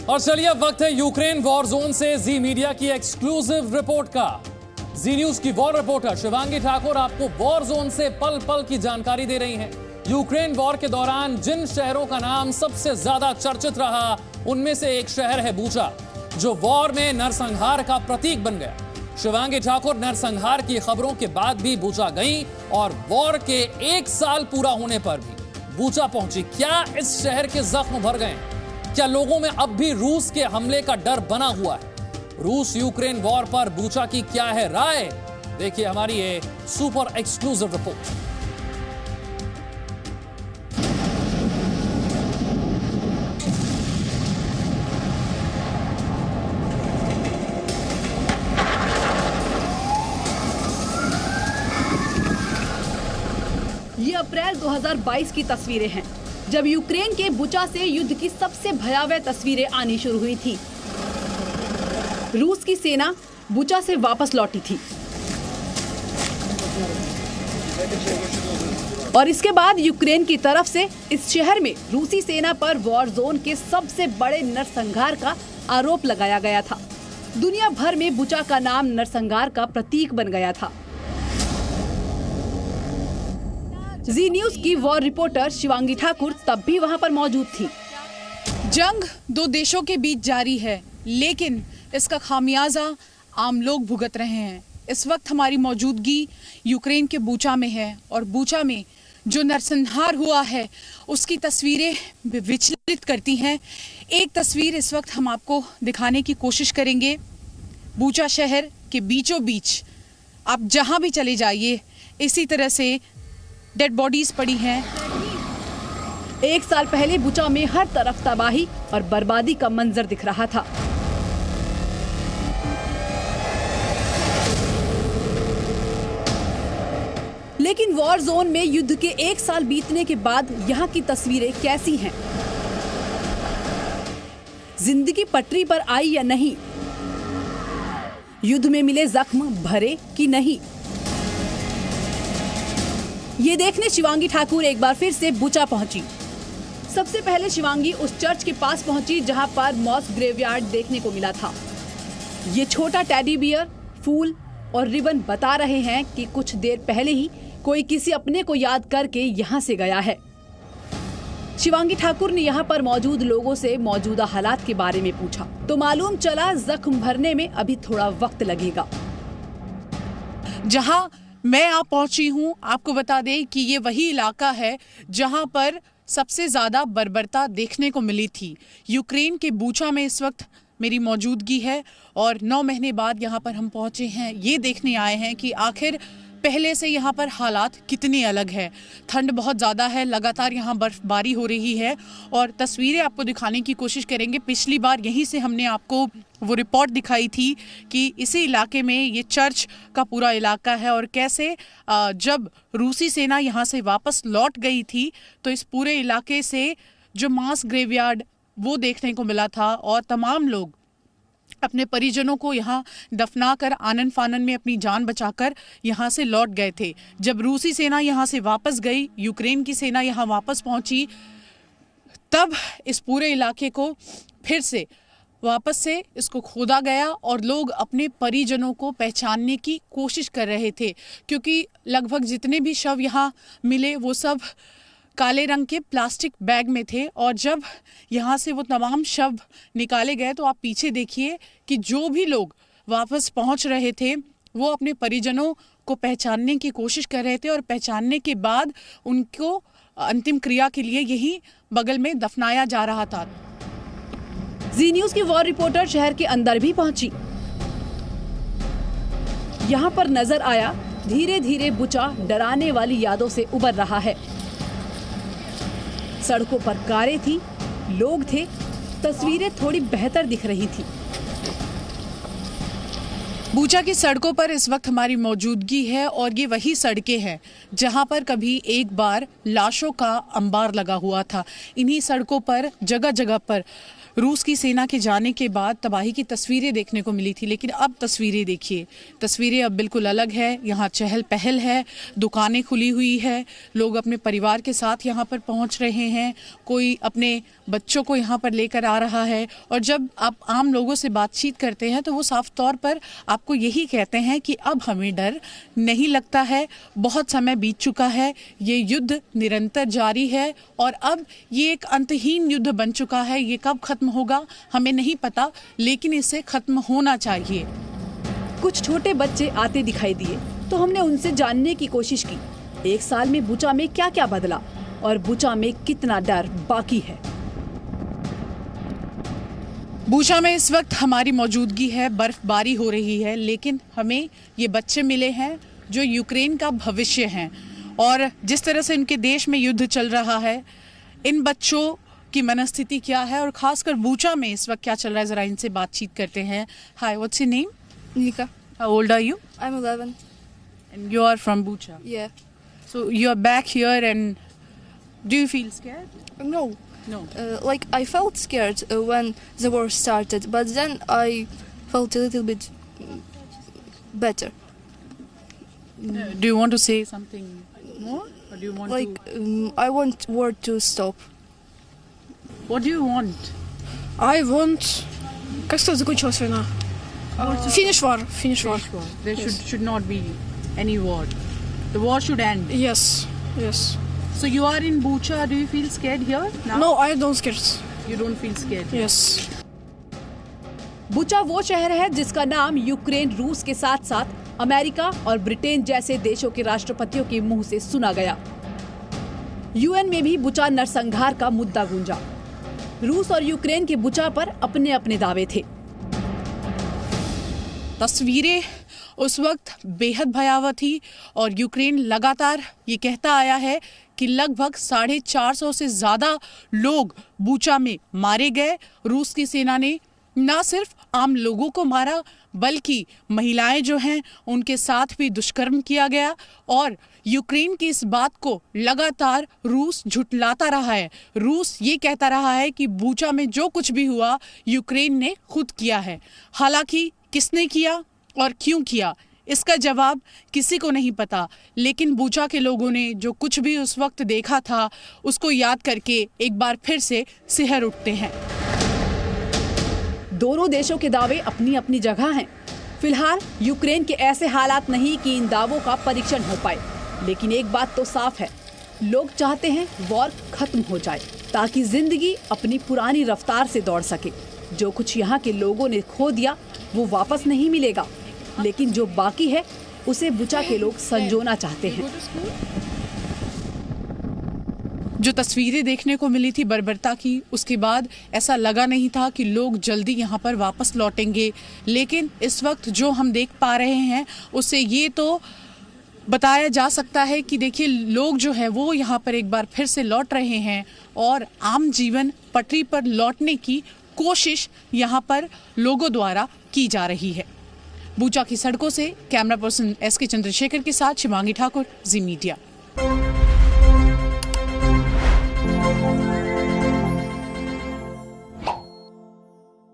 और चलिए अब वक्त है यूक्रेन वॉर जोन से जी मीडिया की एक्सक्लूसिव रिपोर्ट का। जी न्यूज की वॉर रिपोर्टर शिवांगी ठाकुर आपको वॉर जोन से पल पल की जानकारी दे रही हैं। यूक्रेन वॉर के दौरान जिन शहरों का नाम सबसे ज्यादा चर्चित रहा उनमें से एक शहर है बूचा, जो वॉर में नरसंहार का प्रतीक बन गया। शिवांगी ठाकुर नरसंहार की खबरों के बाद भी बूचा गई और वॉर के 1 साल पूरा होने पर भी बूचा पहुंची। क्या इस शहर के जख्म भर गए? क्या लोगों में अब भी रूस के हमले का डर बना हुआ है? रूस यूक्रेन वॉर पर बूचा की क्या है राय? देखिए हमारी ये सुपर एक्सक्लूसिव रिपोर्ट। ये अप्रैल 2022 की तस्वीरें हैं, जब यूक्रेन के बुचा से युद्ध की सबसे भयावह तस्वीरें आनी शुरू हुई थी। रूस की सेना बुचा से वापस लौटी थी और इसके बाद यूक्रेन की तरफ से इस शहर में रूसी सेना पर वॉर जोन के सबसे बड़े नरसंहार का आरोप लगाया गया था। दुनिया भर में बुचा का नाम नरसंहार का प्रतीक बन गया था। जी न्यूज की वॉर रिपोर्टर शिवांगी ठाकुर तब भी वहां पर मौजूद थी। जंग दो देशों के बीच जारी है, लेकिन इसका खामियाजा आम लोग भुगत रहे हैं। इस वक्त हमारी मौजूदगी यूक्रेन के बूचा में है और बूचा में जो नरसंहार हुआ है उसकी तस्वीरें विचलित करती हैं। एक तस्वीर इस वक्त हम आपको दिखाने की कोशिश करेंगे। बूचा शहर के बीचों बीच आप जहां भी चले जाइए इसी तरह से डेड बॉडीज पड़ी हैं। 1 साल पहले बुचा में हर तरफ तबाही और बर्बादी का मंजर दिख रहा था। लेकिन वॉर जोन में युद्ध के 1 साल बीतने के बाद यहाँ की तस्वीरें कैसी हैं? जिंदगी पटरी पर आई या नहीं? युद्ध में मिले जख्म भरे कि नहीं? ये देखने शिवांगी ठाकुर एक बार फिर से बुचा पहुंची। सबसे पहले शिवांगी उस चर्च के पास पहुंची जहां पर मॉस ग्रेवयार्ड देखने को मिला था। ये छोटा टेडी बियर, फूल और रिबन बता रहे हैं कि कुछ देर पहले ही कोई किसी अपने को याद करके यहाँ से गया है। शिवांगी ठाकुर ने यहाँ पर मौजूद लोगों से मौजूदा हालात के बारे में पूछा तो मालूम चला जख्म भरने में अभी थोड़ा वक्त लगेगा। जहां मैं आप पहुंची हूं, आपको बता दें कि ये वही इलाका है जहां पर सबसे ज्यादा बर्बरता देखने को मिली थी। यूक्रेन के बूचा में इस वक्त मेरी मौजूदगी है और 9 महीने बाद यहाँ पर हम पहुंचे हैं। ये देखने आए हैं कि आखिर पहले से यहाँ पर हालात कितने अलग है। ठंड बहुत ज़्यादा है, लगातार यहाँ बर्फबारी हो रही है और तस्वीरें आपको दिखाने की कोशिश करेंगे। पिछली बार यहीं से हमने आपको वो रिपोर्ट दिखाई थी कि इसी इलाके में ये चर्च का पूरा इलाका है और कैसे जब रूसी सेना यहाँ से वापस लौट गई थी तो इस पूरे इलाके से जो मास ग्रेवयार्ड वो देखने को मिला था और तमाम लोग अपने परिजनों को यहाँ दफनाकर आनन फानन में अपनी जान बचाकर यहाँ से लौट गए थे। जब रूसी सेना यहाँ से वापस गई, यूक्रेन की सेना यहाँ वापस पहुँची, तब इस पूरे इलाके को फिर से वापस से इसको खोदा गया और लोग अपने परिजनों को पहचानने की कोशिश कर रहे थे, क्योंकि लगभग जितने भी शव यहाँ मिले वो सब काले रंग के प्लास्टिक बैग में थे। और जब यहाँ से वो तमाम शव निकाले गए तो आप पीछे देखिए कि जो भी लोग वापस पहुँच रहे थे वो अपने परिजनों को पहचानने की कोशिश कर रहे थे और पहचानने के बाद उनको अंतिम क्रिया के लिए यही बगल में दफनाया जा रहा था। जी न्यूज की वॉर रिपोर्टर शहर के अंदर भी पहुंची। यहाँ पर नजर आया धीरे धीरे बुचा डराने वाली यादों से उबर रहा है। सड़कों पर कारें थी, लोग थे, तस्वीरें थोड़ी बेहतर दिख रही थी। बूचा की सड़कों पर इस वक्त हमारी मौजूदगी है और ये वही सड़कें हैं जहां पर कभी एक बार लाशों का अंबार लगा हुआ था। इन्हीं सड़कों पर जगह जगह पर रूस की सेना के जाने के बाद तबाही की तस्वीरें देखने को मिली थी, लेकिन अब तस्वीरें देखिए, तस्वीरें अब बिल्कुल अलग है। यहाँ चहल पहल है, दुकानें खुली हुई है, लोग अपने परिवार के साथ यहाँ पर पहुँच रहे हैं, कोई अपने बच्चों को यहाँ पर लेकर आ रहा है। और जब आप आम लोगों से बातचीत करते हैं तो वो साफ तौर पर आपको यही कहते हैं कि अब हमें डर नहीं लगता है, बहुत समय बीत चुका है, ये युद्ध निरंतर जारी है और अब ये एक अंतहीन युद्ध बन चुका है। ये कब खत्म होगा हमें नहीं पता, लेकिन इसे खत्म होना चाहिए। कुछ छोटे बच्चे आते दिखाई दिए तो हमने उनसे जानने की कोशिश की, एक साल में बुचा में क्या क्या बदला और बुचा में कितना डर बाकी है। बुचा में इस वक्त हमारी मौजूदगी है, बर्फबारी हो रही है, लेकिन हमें ये बच्चे मिले हैं जो यूक्रेन का भविष्य हैं और जिस तरह से इनके देश में युद्ध चल रहा है, इन बच्चों की मनस्थिति क्या है और खासकर बुचा में इस वक्त क्या चल रहा है, जरा इनसे बातचीत करते हैं। Hi, what's your name? Nika. How old are you? I'm 11. And you are from Bucha. Yeah. So you are back here and do you feel scared? No. No. Like I felt scared when the war started, but then I felt a little bit better. Do you want to say something more? Or do you want Like to... I want war to stop. What do you want? I want... Как сказать, закончилась война? Finish war. Finish war. There should not be any war. The war should end. Yes. Yes. So you are in Bucha. Do you feel scared here now? No, I don't scared. You don't feel scared. Yes. बुचा वो शहर है जिसका नाम Ukraine रूस के साथ साथ America और ब्रिटेन जैसे देशों के राष्ट्रपतियों के मुंह से सुना गया। यूएन में भी बुचा नरसंहार का मुद्दा गूंजा। रूस और यूक्रेन के बुचा पर अपने अपने दावे थे। तस्वीरें उस वक्त बेहद भयावह थी और यूक्रेन लगातार ये कहता आया है कि लगभग 450 से ज़्यादा लोग बुचा में मारे गए। रूस की सेना ने न सिर्फ आम लोगों को मारा बल्कि महिलाएं जो हैं उनके साथ भी दुष्कर्म किया गया और यूक्रेन की इस बात को लगातार रूस झुठलाता रहा है। रूस ये कहता रहा है कि बुचा में जो कुछ भी हुआ यूक्रेन ने खुद किया है। हालांकि किसने किया और क्यों किया इसका जवाब किसी को नहीं पता, लेकिन बुचा के लोगों ने जो कुछ भी उस वक्त देखा था उसको याद करके एक बार फिर से सिहर उठते हैं। दोनों देशों के दावे अपनी अपनी जगह हैं। फिलहाल यूक्रेन के ऐसे हालात नहीं कि इन दावों का परीक्षण हो पाए, लेकिन एक बात तो साफ है, लोग चाहते हैं वॉर खत्म हो जाए ताकि जिंदगी अपनी पुरानी रफ्तार से दौड़ सके। जो कुछ यहाँ के लोगों ने खो दिया वो वापस नहीं मिलेगा, लेकिन जो बाकी है उसे बुचा के लोग संजोना चाहते हैं। जो तस्वीरें देखने को मिली थी बर्बरता की, उसके बाद ऐसा लगा नहीं था कि लोग जल्दी यहाँ पर वापस लौटेंगे, लेकिन इस वक्त जो हम देख पा रहे हैं उससे ये तो बताया जा सकता है कि देखिए लोग जो है वो यहाँ पर एक बार फिर से लौट रहे हैं और आम जीवन पटरी पर लौटने की कोशिश यहाँ पर लोगों द्वारा की जा रही है। बुचा की सड़कों से कैमरा पर्सन एस के चंद्रशेखर के साथ शिवांगी ठाकुर, जी मीडिया।